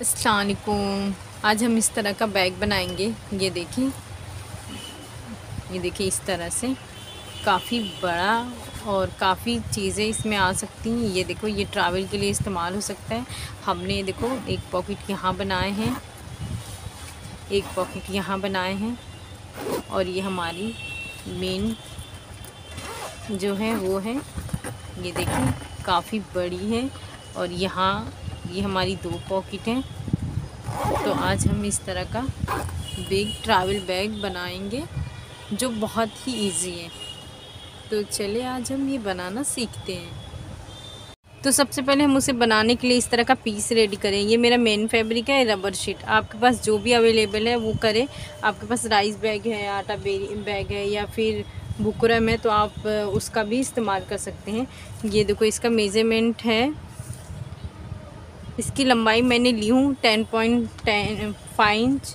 अस्सलाम वालेकुम। आज हम इस तरह का बैग बनाएंगे। ये देखिए इस तरह से काफ़ी बड़ा और काफ़ी चीज़ें इसमें आ सकती हैं। ये देखो, ये ट्रैवल के लिए इस्तेमाल हो सकता है। हमने देखो एक पॉकेट यहाँ बनाए हैं, एक पॉकेट यहाँ बनाए हैं, और ये हमारी मेन जो है वो है, ये देखिए काफ़ी बड़ी है। और यहाँ ये हमारी 2 पॉकेट हैं। तो आज हम इस तरह का ट्रैवल बैग बनाएंगे जो बहुत ही इजी है। तो चलिए आज हम ये बनाना सीखते हैं। तो सबसे पहले हम उसे बनाने के लिए इस तरह का पीस रेडी करें। ये मेरा मेन फैब्रिक है, रबर शीट। आपके पास जो भी अवेलेबल है वो करें। आपके पास राइस बैग है, आटा बैग है, या फिर बुकरम है, तो आप उसका भी इस्तेमाल कर सकते हैं। ये देखो इसका मेज़रमेंट है, इसकी लंबाई मैंने ली हूँ 10.5 इंच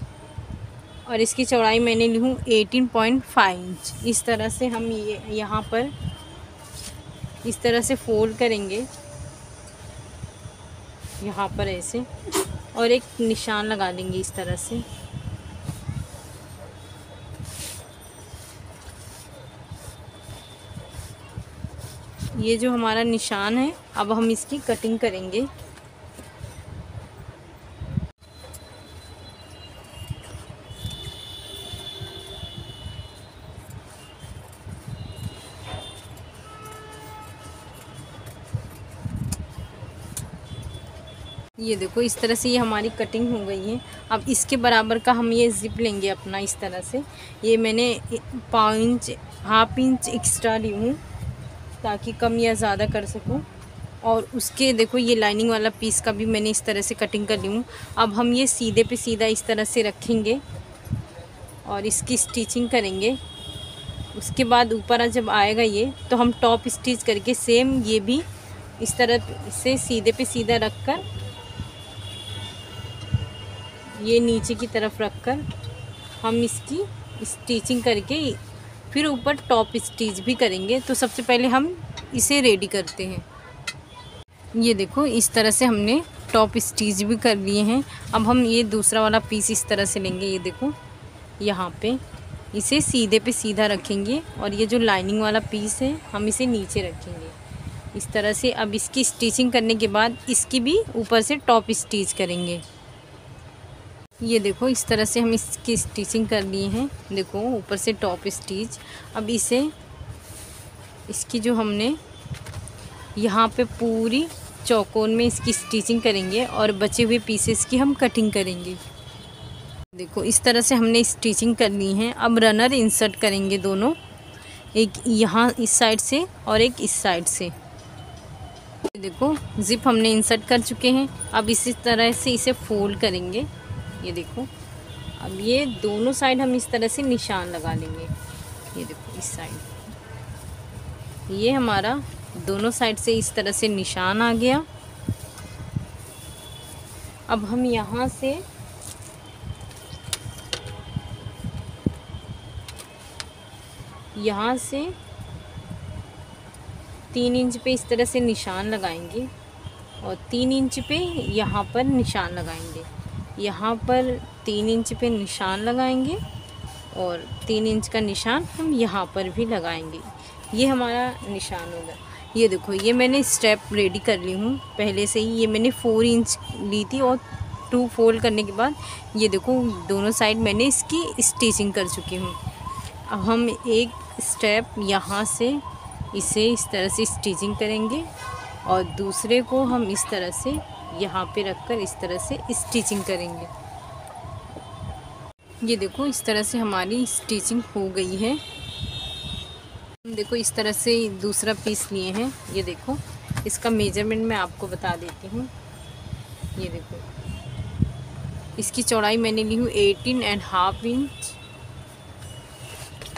और इसकी चौड़ाई मैंने ली हूँ 18.5 इंच। इस तरह से हम ये यहाँ पर इस तरह से फोल्ड करेंगे, यहाँ पर ऐसे, और एक निशान लगा देंगे इस तरह से। ये जो हमारा निशान है, अब हम इसकी कटिंग करेंगे। ये देखो इस तरह से ये हमारी कटिंग हो गई है। अब इसके बराबर का हम ये ज़िप लेंगे अपना इस तरह से। ये मैंने 1/2 इंच एक्स्ट्रा ली हूँ ताकि कम या ज़्यादा कर सकूँ। और उसके देखो ये लाइनिंग वाला पीस का भी मैंने इस तरह से कटिंग कर ली हूँ। अब हम ये सीधे पे सीधा इस तरह से रखेंगे और इसकी स्टिचिंग करेंगे। उसके बाद ऊपर जब आएगा ये, तो हम टॉप स्टिच करके सेम ये भी इस तरह से सीधे पे सीधा रख कर, ये नीचे की तरफ रखकर हम इसकी स्टिचिंग करके फिर ऊपर टॉप स्टिच भी करेंगे। तो सबसे पहले हम इसे रेडी करते हैं। ये देखो इस तरह से हमने टॉप स्टिच भी कर लिए हैं। अब हम ये दूसरा वाला पीस इस तरह से लेंगे। ये देखो यहाँ पे इसे सीधे पे सीधा रखेंगे और ये जो लाइनिंग वाला पीस है हम इसे नीचे रखेंगे इस तरह से। अब इसकी स्टिचिंग करने के बाद इसकी भी ऊपर से टॉप स्टिच करेंगे। ये देखो इस तरह से हम इसकी स्टिचिंग कर लिए हैं। देखो ऊपर से टॉप स्टिच। अब इसकी जो हमने यहाँ पे पूरी चौकोन में इसकी स्टिचिंग करेंगे और बचे हुए पीसेस की हम कटिंग करेंगे। देखो इस तरह से हमने स्टिचिंग कर ली है। अब रनर इंसर्ट करेंगे दोनों, एक यहाँ इस साइड से और एक इस साइड से। देखो जिप हमने इंसर्ट कर चुके हैं। अब इसी तरह से इसे फोल्ड करेंगे। ये देखो अब ये दोनों साइड हम इस तरह से निशान लगा लेंगे। ये देखो इस साइड ये हमारा दोनों साइड से इस तरह से निशान आ गया। अब हम यहाँ से यहाँ से 3 इंच पे इस तरह से निशान लगाएंगे और 3 इंच पे यहाँ पर निशान लगाएंगे। यहाँ पर 3 इंच पे निशान लगाएंगे और 3 इंच का निशान हम यहाँ पर भी लगाएंगे। ये हमारा निशान होगा। ये देखो ये मैंने स्टेप रेडी कर ली हूँ पहले से ही। ये मैंने 4 इंच ली थी और 2 फोल्ड करने के बाद ये देखो दोनों साइड मैंने इसकी स्टिचिंग कर चुकी हूँ। अब हम एक स्टेप यहाँ से इसे इस तरह से स्टिचिंग करेंगे और दूसरे को हम इस तरह से यहाँ पे रखकर इस तरह से स्टिचिंग करेंगे। ये देखो इस तरह से हमारी स्टिचिंग हो गई है। देखो इस तरह से दूसरा पीस लिए हैं। ये देखो इसका मेजरमेंट मैं आपको बता देती हूँ। ये देखो इसकी चौड़ाई मैंने ली हूँ 18.5 इंच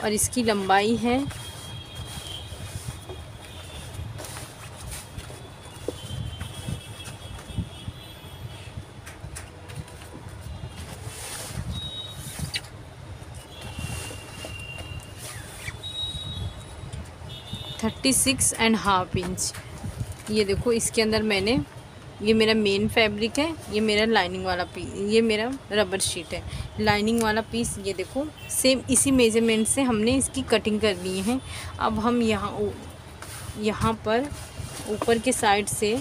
और इसकी लंबाई है 36.5 इंच। ये देखो इसके अंदर मैंने ये मेरा मेन फैब्रिक है, ये मेरा लाइनिंग वाला पीस, ये मेरा रबर शीट है। लाइनिंग वाला पीस ये देखो सेम इसी मेजरमेंट से हमने इसकी कटिंग कर ली है। अब हम यहाँ पर ऊपर के साइड से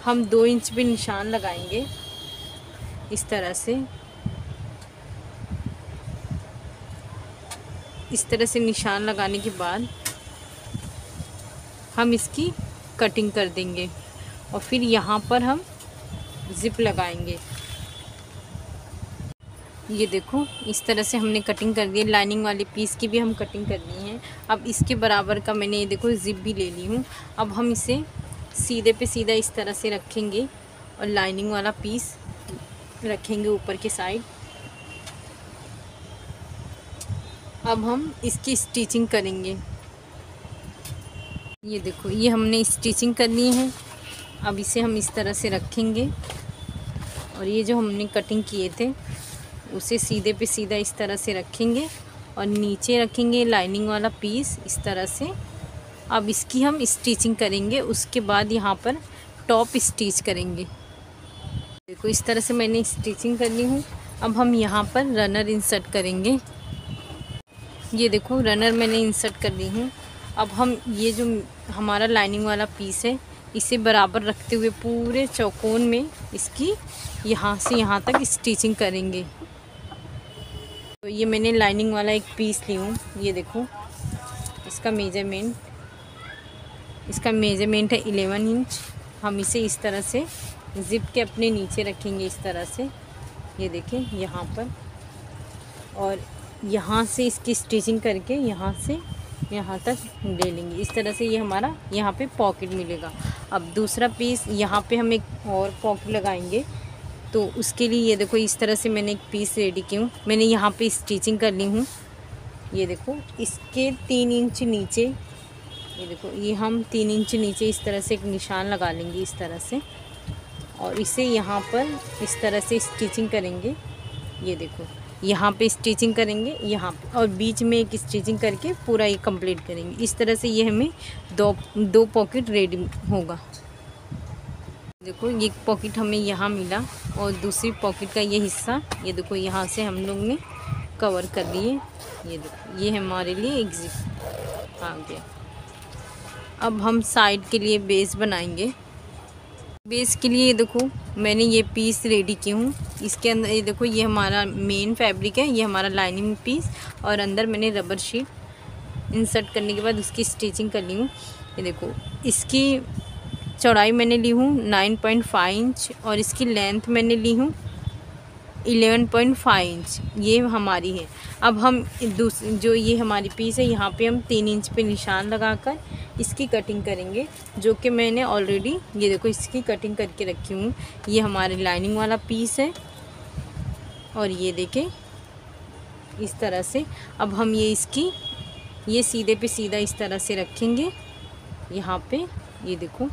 हम 2 इंच पे निशान लगाएंगे इस तरह से। इस तरह से निशान लगाने के बाद हम इसकी कटिंग कर देंगे और फिर यहाँ पर हम ज़िप लगाएंगे। ये देखो इस तरह से हमने कटिंग कर दी। लाइनिंग वाले पीस की भी हम कटिंग कर ली है। अब इसके बराबर का मैंने ये देखो ज़िप भी ले ली हूँ। अब हम इसे सीधे पे सीधा इस तरह से रखेंगे और लाइनिंग वाला पीस रखेंगे ऊपर के साइड। अब हम इसकी स्टिचिंग करेंगे। ये देखो ये हमने स्टिचिंग कर ली है। अब इसे हम इस तरह से रखेंगे और ये जो हमने कटिंग किए थे उसे सीधे पे सीधा इस तरह से रखेंगे और नीचे रखेंगे लाइनिंग वाला पीस इस तरह से। अब इसकी हम स्टिचिंग करेंगे, उसके बाद यहाँ पर टॉप स्टिच करेंगे। देखो इस तरह से मैंने स्टिचिंग कर ली हूँ। अब हम यहाँ पर रनर इंसर्ट करेंगे। ये देखो रनर मैंने इंसर्ट कर ली हूँ। अब हम ये जो हमारा लाइनिंग वाला पीस है इसे बराबर रखते हुए पूरे चौकोन में इसकी यहाँ से यहाँ तक स्टिचिंग करेंगे। तो ये मैंने लाइनिंग वाला एक पीस ली हूँ। ये देखो इसका मेजरमेंट है 11 इंच। हम इसे इस तरह से ज़िप के अपने नीचे रखेंगे इस तरह से। ये देखें यहाँ पर, और यहाँ से इसकी स्टिचिंग करके यहाँ से यहाँ तक ले लेंगे इस तरह से। ये हमारा यहाँ पे पॉकेट मिलेगा। अब दूसरा पीस यहाँ पे हम एक और पॉकेट लगाएंगे, तो उसके लिए ये देखो इस तरह से मैंने एक पीस रेडी की हूँ। मैंने यहाँ पे स्टिचिंग कर ली हूँ। ये देखो इसके 3 इंच नीचे, ये देखो ये हम 3 इंच नीचे इस तरह से एक निशान लगा लेंगे इस तरह से, और इसे यहाँ पर इस तरह से स्टिचिंग करेंगे। ये देखो यहाँ पे स्टिचिंग करेंगे यहाँ पे, और बीच में एक स्टिचिंग करके पूरा ये कंप्लीट करेंगे। इस तरह से ये हमें दो पॉकेट रेडी होगा। देखो ये पॉकेट हमें यहाँ मिला और दूसरी पॉकेट का ये हिस्सा ये देखो यहाँ से हम लोग ने कवर कर लिए। ये देखो ये हमारे लिए एक ज़िप आ गया। अब हम साइड के लिए बेस बनाएंगे। बेस के लिए देखो मैंने ये पीस रेडी की हूँ। इसके अंदर ये देखो ये हमारा मेन फैब्रिक है, ये हमारा लाइनिंग पीस, और अंदर मैंने रबर शीट इंसर्ट करने के बाद उसकी स्टिचिंग कर ली हूँ। ये देखो इसकी चौड़ाई मैंने ली हूँ 9.5 इंच और इसकी लेंथ मैंने ली हूँ 11.5 इंच। ये हमारी है। अब हम जो ये हमारी पीस है यहाँ पे हम 3 इंच पे निशान लगाकर इसकी कटिंग करेंगे, जो कि मैंने ऑलरेडी ये देखो इसकी कटिंग करके रखी हूँ। ये हमारी लाइनिंग वाला पीस है और ये देखें इस तरह से। अब हम ये सीधे पे सीधा इस तरह से रखेंगे यहाँ पे, ये देखो,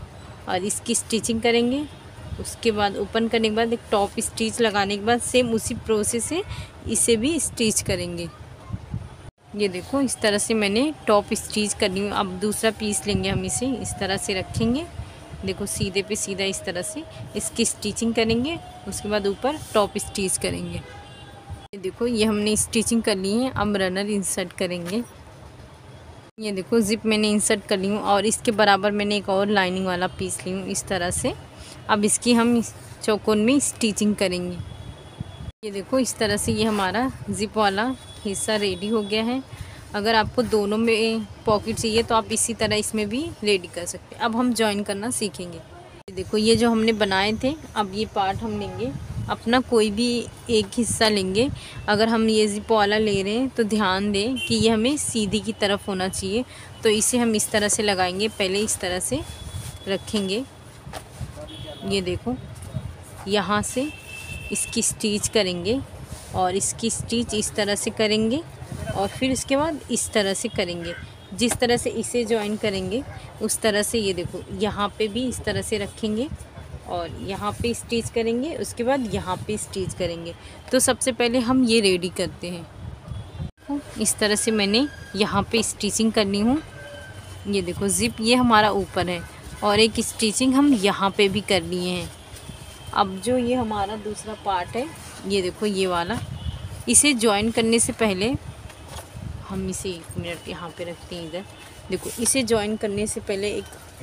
और इसकी स्टिचिंग करेंगे। उसके बाद ओपन करने के बाद एक टॉप स्टिच लगाने के बाद सेम उसी प्रोसेस से इसे भी स्टिच करेंगे। ये देखो इस तरह से मैंने टॉप स्टिच कर ली हूँ। अब दूसरा पीस लेंगे, हम इसे इस तरह से रखेंगे। देखो सीधे पे सीधा इस तरह से इसकी स्टिचिंग करेंगे, उसके बाद ऊपर टॉप स्टिच करेंगे। ये देखो ये हमने स्टिचिंग कर ली है। अब रनर इंसर्ट करेंगे। ये देखो ज़िप मैंने इंसर्ट कर ली हूँ और इसके बराबर मैंने एक और लाइनिंग वाला पीस ली हूँ इस तरह से। अब इसकी हम चौकोन में स्टिचिंग करेंगे। ये देखो इस तरह से ये हमारा ज़िप वाला हिस्सा रेडी हो गया है। अगर आपको दोनों में पॉकेट चाहिए तो आप इसी तरह इसमें भी रेडी कर सकते हैं। अब हम जॉइन करना सीखेंगे। ये देखो ये जो हमने बनाए थे, अब ये पार्ट हम लेंगे, अपना कोई भी एक हिस्सा लेंगे। अगर हम ये ज़िप वाला ले रहे हैं तो ध्यान दें कि ये हमें सीधी की तरफ होना चाहिए। तो इसे हम इस तरह से लगाएंगे। पहले इस तरह से रखेंगे। ये देखो यहाँ से इसकी स्टिच करेंगे और इसकी स्टिच इस तरह से करेंगे और फिर इसके बाद इस तरह से करेंगे। जिस तरह से इसे जॉइन करेंगे उस तरह से ये देखो यहाँ पे भी इस तरह से रखेंगे और यहाँ पे स्टिच करेंगे, उसके बाद यहाँ पे स्टिच करेंगे। तो सबसे पहले हम ये रेडी करते हैं। इस तरह से मैंने यहाँ पे स्टिचिंग करनी हूँ। ये देखो ज़िप ये हमारा ऊपर है। और एक स्टिचिंग हम यहाँ पे भी कर लिए हैं। अब जो ये हमारा दूसरा पार्ट है, ये देखो ये वाला, इसे जॉइन करने से पहले हम इसे 1 मिनट यहाँ पे रखते हैं इधर। देखो इसे जॉइन करने से पहले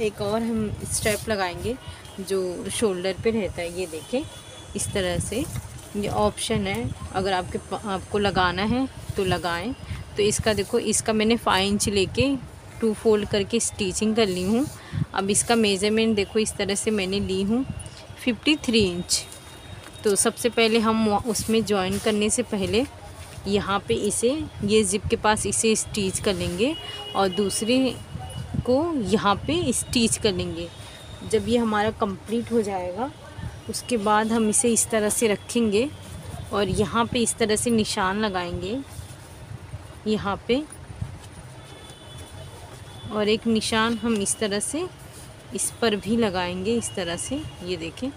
एक और हम स्टेप लगाएंगे जो शोल्डर पे रहता है। ये देखें इस तरह से, ये ऑप्शन है, अगर आपको लगाना है तो लगाएं। तो इसका देखो, इसका मैंने 5 इंच लेके 2 फोल्ड करके स्टिचिंग कर ली हूँ। अब इसका मेज़रमेंट देखो इस तरह से मैंने ली हूँ 53 इंच। तो सबसे पहले हम उसमें जॉइन करने से पहले यहाँ पे इसे, ये ज़िप के पास इसे स्टिच कर लेंगे और दूसरे को यहाँ पे स्टिच कर लेंगे। जब ये हमारा कंप्लीट हो जाएगा उसके बाद हम इसे इस तरह से रखेंगे और यहाँ पे इस तरह से निशान लगाएंगे यहाँ पे, और एक निशान हम इस तरह से इस पर भी लगाएंगे इस तरह से। ये देखें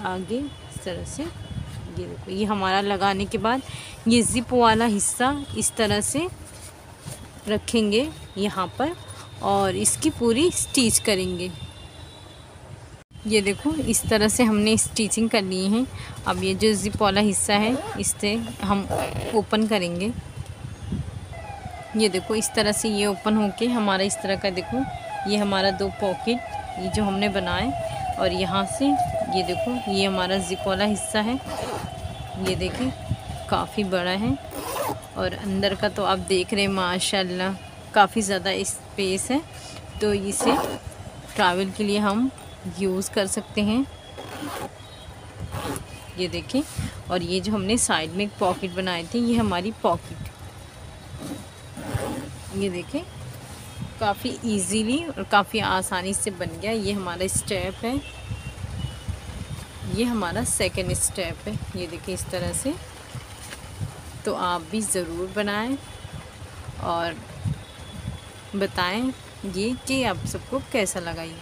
आगे इस तरह से, ये देखो ये हमारा लगाने के बाद ये ज़िप वाला हिस्सा इस तरह से रखेंगे यहाँ पर और इसकी पूरी स्टिच करेंगे। ये देखो इस तरह से हमने स्टिचिंग कर ली है। अब ये जो ज़िप वाला हिस्सा है इससे हम ओपन करेंगे। ये देखो इस तरह से ये ओपन होके हमारा इस तरह का, देखो ये हमारा 2 पॉकेट ये जो हमने बनाए, और यहाँ से ये देखो ये हमारा ज़िप वाला हिस्सा है। ये देखें काफ़ी बड़ा है और अंदर का तो आप देख रहे हैं माशाल्लाह काफ़ी ज़्यादा स्पेस है। तो इसे ट्रैवल के लिए हम यूज़ कर सकते हैं। ये देखें, और ये जो हमने साइड में एक पॉकेट बनाए थे, ये हमारी पॉकेट, ये देखें काफ़ी इजीली और काफ़ी आसानी से बन गया। ये हमारा स्टेप है, ये हमारा सेकंड स्टेप है। ये देखिए इस तरह से। तो आप भी ज़रूर बनाएं और बताएं ये कि आप सबको कैसा लगा ये।